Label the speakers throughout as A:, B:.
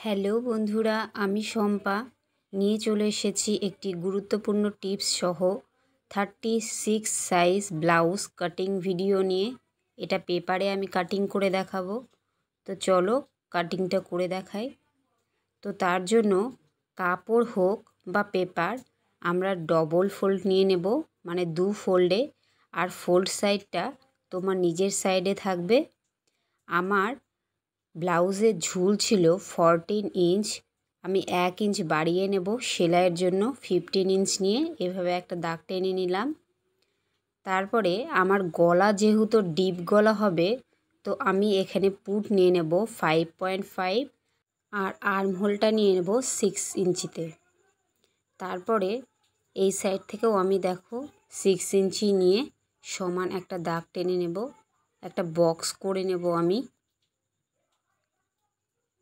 A: Hello বন্ধুরা, আমি শম্পা নিয়ে চলে এসেছি একটি গুরুত্বপূর্ণ টিপস সহ 36 সাইজ ব্লাউজ কাটিং ভিডিও নিয়ে। এটা পেপারে আমি কাটিং করে দেখাবো। তো চলো কাটিংটা করে দেখাই। তো তার জন্য কাপড় হোক বা পেপার আমরা ডবল ফোল্ড নিয়ে নেব, মানে 2 ফোল্ডে। আর ফোল্ড সাইডটা তোমার নিজের সাইডে থাকবে। আমার ব্লাউজের ঝুল ছিল 14 ইঞ্চ, আমি 1 ইঞ্চ বাড়িয়ে নেব সেলাইয়ের জন্য। 15 ইঞ্চ নিয়ে এভাবে একটা দাগ টেনে নিলাম। তারপরে আমার গলা যেহেতু ডিপ গলা হবে, তো আমি এখানে পুট নিয়ে নেব 5.5 আর আর্মহোলটা নিয়ে নেব 6 ইঞ্চিতে। তারপরে এই সাইড থেকেও আমি দেখো 6 ইঞ্চি নিয়ে সমান একটা দাগ টেনে নেব, একটা বক্স করে নেব আমি।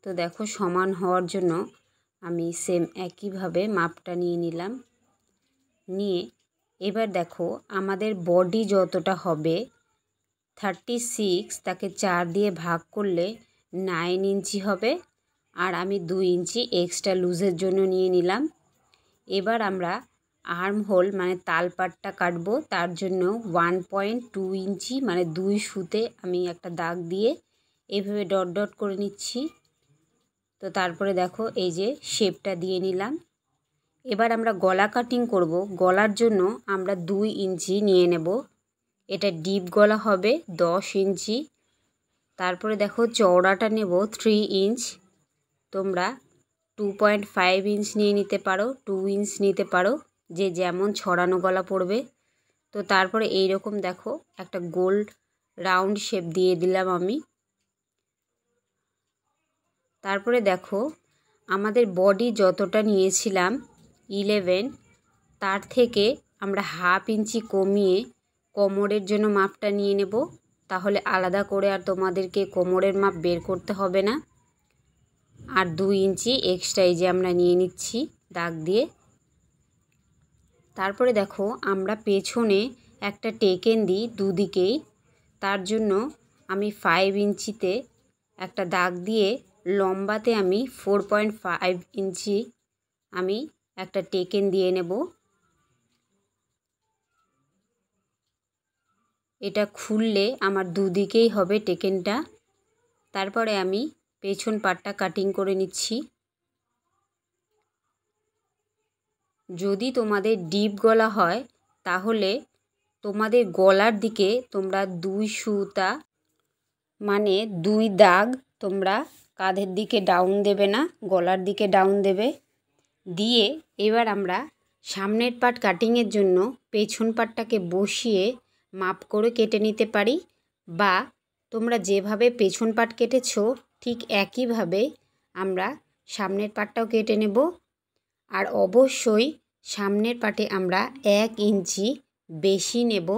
A: তো দেখো সমান হওয়ার জন্য আমি সেম একইভাবে মাপটা নিয়ে নিলাম। নিয়ে এবার দেখো আমাদের বডি যতটা হবে 36, তাকে 4 দিয়ে ভাগ করলে 9 ইঞ্চি হবে। আর আমি 2 ইঞ্চি এক্সট্রা লুজের জন্য নিয়ে নিলাম। এবার আমরা আর্ম হোল মানে তালপাটটা কাটবো। তার জন্য 1.2 ইঞ্চি মানে 2 সুতে আমি একটা দাগ দিয়ে এইভাবে ডট ডট করে নিচ্ছি। তো তারপরে দেখো এই যে শেপটা দিয়ে নিলাম। এবার আমরা গলা কাটিং করব। গলার জন্য আমরা 2 ইঞ্চি নিয়ে নেব, এটা ডিপ গলা হবে 10 ইঞ্চি। তারপরে দেখো চওড়াটা নেব 3 ইঞ্চ, তোমরা 2.5 ইঞ্চ নিয়ে নিতে পারো, 2 ইঞ্চ নিতে পারো, যে যেমন ছড়ানো গলা পড়বে। তো তারপরে এইরকম দেখো একটা গোল রাউন্ড শেপ দিয়ে দিলাম আমি। তারপরে দেখো আমাদের বডি যতটা নিয়েছিলাম 11, তার থেকে আমরা হাফ ইঞ্চি কমিয়ে কোমরের জন্য মাপটা নিয়ে নেব। তাহলে আলাদা করে আর তোমাদেরকে কোমরের মাপ বের করতে হবে না। আর 2 ইঞ্চি এক্সট্রা এই যে আমরা নিয়ে নিচ্ছি দাগ দিয়ে। তারপরে দেখো আমরা পেছনে একটা টেকেন দিই দুদিকেই। তার জন্য আমি 5 ইঞ্চিতে একটা দাগ দিয়ে লম্বাতে আমি 4.5 ইঞ্চি আমি একটা টেকেন দিয়ে নেব। এটা খুললে আমার দুদিকেই হবে টেকেনটা। তারপরে আমি পেছন পাটটা কাটিং করে নিচ্ছি। যদি তোমাদের ডিপ গলা হয় তাহলে তোমাদের গলার দিকে তোমরা 2 সুতা মানে 2 দাগ তোমরা কাঁধের দিকে ডাউন দেবে না, গলার দিকে ডাউন দেবে। দিয়ে এবার আমরা সামনের পাট কাটিংয়ের জন্য পেছন পাটটাকে বসিয়ে মাপ করে কেটে নিতে পারি, বা তোমরা যেভাবে পেছন পাট কেটেছো ঠিক একইভাবে আমরা সামনের পাটটাও কেটে নেব। আর অবশ্যই সামনের পাটে আমরা 1 ইঞ্চি বেশি নেব।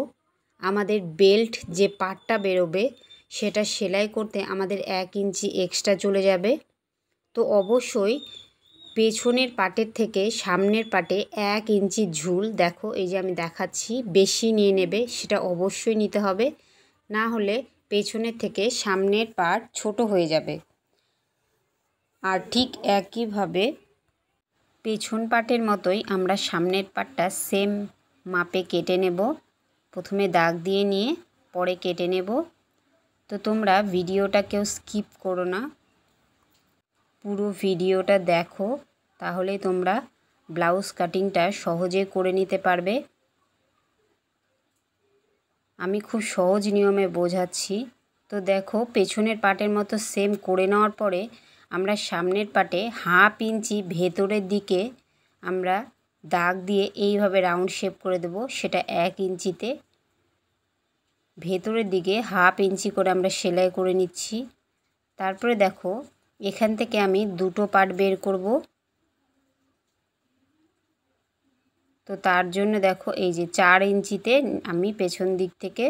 A: আমাদের বেল্ট যে পাটটা বেরোবে সেটা সেলাই করতে আমাদের 1 ইঞ্চি এক্সট্রা চলে যাবে। তো অবশ্যই পেছনের পাটের থেকে সামনের পাটে 1 ইঞ্চি ঝুল দেখো এই যে আমি দেখাচ্ছি বেশি নিয়ে নেবে, সেটা অবশ্যই নিতে হবে। না হলে পেছনের থেকে সামনের পাট ছোট হয়ে যাবে। আর ঠিক একইভাবে পেছন পাটের মতোই আমরা সামনের পাটটা সেম মাপে কেটে নেব। প্রথমে দাগ দিয়ে নিয়ে পরে কেটে নেব। তো তোমরা ভিডিওটা কেউ স্কিপ করো না, পুরো ভিডিওটা দেখো, তাহলে তোমরা ব্লাউজ কাটিংটা সহজে করে নিতে পারবে। আমি খুব সহজ নিয়মে বোঝাচ্ছি। তো দেখো পেছনের পাটের মতো সেম করে নেওয়ার পরে আমরা সামনের পাটে হাফ ইঞ্চি ভেতরের দিকে আমরা দাগ দিয়ে এইভাবে রাউন্ড শেপ করে দেব, সেটা 1 ইঞ্চিতে। ভেতরের দিকে হাফ ইঞ্চি করে আমরা সেলাই করে নিচ্ছি। তারপরে দেখো এখান থেকে আমি 2টো পার্ট বের করব। তো তার জন্য দেখো এই যে 4 ইঞ্চিতে আমি পেছন দিক থেকে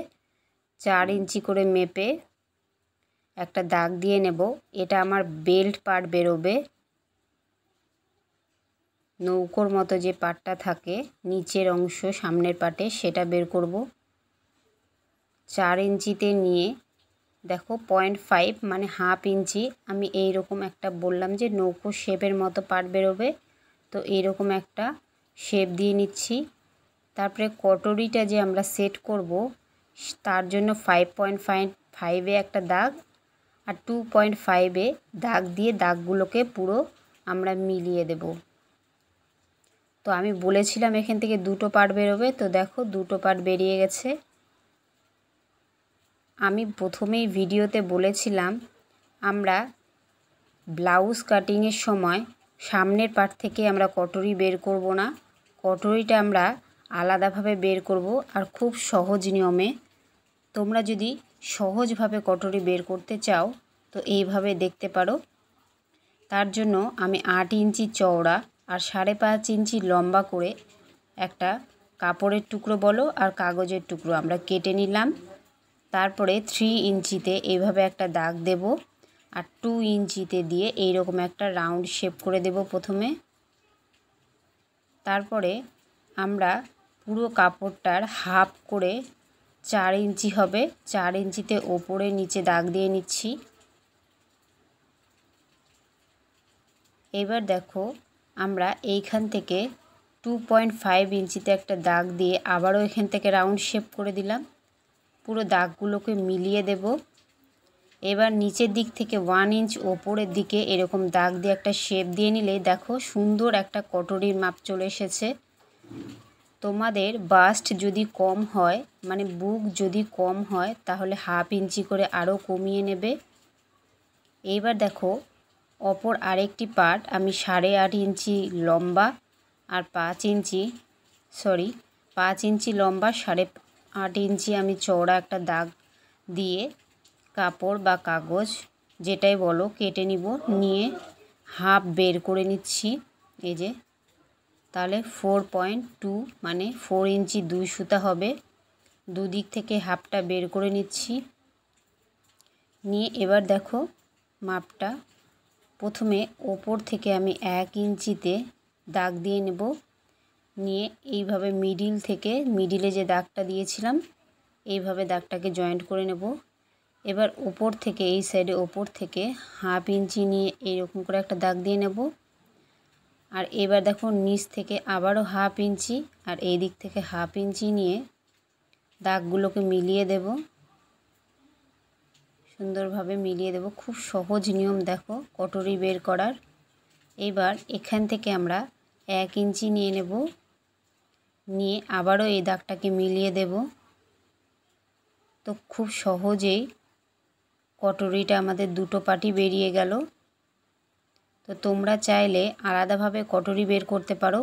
A: 4 ইঞ্চি করে মেপে একটা দাগ দিয়ে নেব। এটা আমার বেল্ট পার্ট বেরোবে, নৌকোর মতো যে পার্টটা থাকে নিচের অংশ সামনের পাটে সেটা বের করব। 4 ইঞ্চিতে নিয়ে দেখো 0.5 মানে হাফ ইঞ্চি আমি এইরকম একটা বললাম যে নৌকো শেপের মতো পাট বেরোবে, তো এইরকম একটা শেপ দিয়ে নিচ্ছি। তারপরে কটরিটা যে আমরা সেট করব তার জন্য 5.5-এ একটা দাগ আর 2.5-এ দাগ দিয়ে দাগগুলোকে পুরো আমরা মিলিয়ে দেব। তো আমি বলেছিলাম এখান থেকে দুটো পার্ট বেরোবে, তো দেখো দুটো পার্ট বেরিয়ে গেছে। আমি প্রথমেই ভিডিওতে বলেছিলাম আমরা ব্লাউজ কাটিংয়ের সময় সামনের পার্ট থেকে আমরা কটরি বের করব না, কটরিটা আমরা আলাদাভাবে বের করব। আর খুব সহজ নিয়মে, তোমরা যদি সহজভাবে কটরি বের করতে চাও তো এইভাবে দেখতে পারো। তার জন্য আমি 8 ইঞ্চি চওড়া আর 5.5 ইঞ্চি লম্বা করে একটা কাপড়ের টুকরো বলো আর কাগজের টুকরো আমরা কেটে নিলাম। তারপরে 3 ইঞ্চিতে এইভাবে একটা দাগ দেব আর 2 ইঞ্চিতে দিয়ে এইরকম একটা রাউন্ড শেপ করে দেব প্রথমে। তারপরে আমরা পুরো কাপড়টার হাফ করে 4 ইঞ্চি হবে, 4 ইঞ্চিতে ওপরে নিচে দাগ দিয়ে নিচ্ছি। এবার দেখো আমরা এইখান থেকে 2.5 ইঞ্চিতে একটা দাগ দিয়ে আবারও এখান থেকে রাউন্ড শেপ করে দিলাম, পুরো দাগগুলোকে মিলিয়ে দেব। এবার নিচের দিক থেকে 1 ইঞ্চ ওপরের দিকে এরকম দাগ দিয়ে একটা শেপ দিয়ে নিলে দেখো সুন্দর একটা কটরির মাপ চলে এসেছে। তোমাদের বাস্ট যদি কম হয় মানে বুক যদি কম হয় তাহলে হাফ ইঞ্চি করে আরও কমিয়ে নেবে। এইবার দেখো অপর আরেকটি পার্ট আমি 8.5 ইঞ্চি লম্বা আর 5 ইঞ্চি লম্বা 8.5 ইঞ্চি আমি চওড়া একটা দাগ দিয়ে কাপড় বা কাগজ যেটাই বলো কেটে নিব, নিয়ে হাফ বের করে নিচ্ছি। এই যে তাহলে 4.2 মানে 4 ইঞ্চি 2 সুতা হবে। দুদিক থেকে হাফটা বের করে নিচ্ছি, নিয়ে এবার দেখো মাপটা প্রথমে ওপর থেকে আমি 1 ইঞ্চিতে দাগ দিয়ে নেব, নিয়ে এইভাবে মিডিলে যে দাগটা দিয়েছিলাম এইভাবে দাগটাকে জয়েন্ট করে নেব। এবার ওপর থেকে এই সাইডে ওপর থেকে হাফ ইঞ্চি নিয়ে এইরকম করে একটা দাগ দিয়ে নেব। আর এবার দেখো নিচ থেকে আবারও হাফ ইঞ্চি আর এই দিক থেকে হাফ ইঞ্চি নিয়ে দাগগুলোকে মিলিয়ে দেব, সুন্দরভাবে মিলিয়ে দেব। খুব সহজ নিয়ম দেখো কটরি বের করার। এবার এখান থেকে আমরা 1 ইঞ্চি নিয়ে নেব, নিয়ে আবারও এই দাগটাকে মিলিয়ে দেব। তো খুব সহজেই কটরিটা আমাদের দুটো পাটি বেরিয়ে গেল। তো তোমরা চাইলে আলাদাভাবে কটরি বের করতে পারো,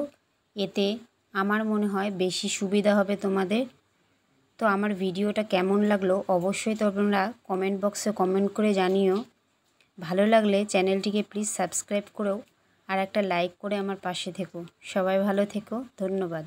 A: এতে আমার মনে হয় বেশি সুবিধা হবে তোমাদের। তো আমার ভিডিওটা কেমন লাগলো অবশ্যই তোমরা কমেন্ট বক্সে কমেন্ট করে জানিও। ভালো লাগলে চ্যানেলটিকে প্লিজ সাবস্ক্রাইব করো আর একটা লাইক করে আমার পাশে থেকো। সবাই ভালো থেকো, ধন্যবাদ।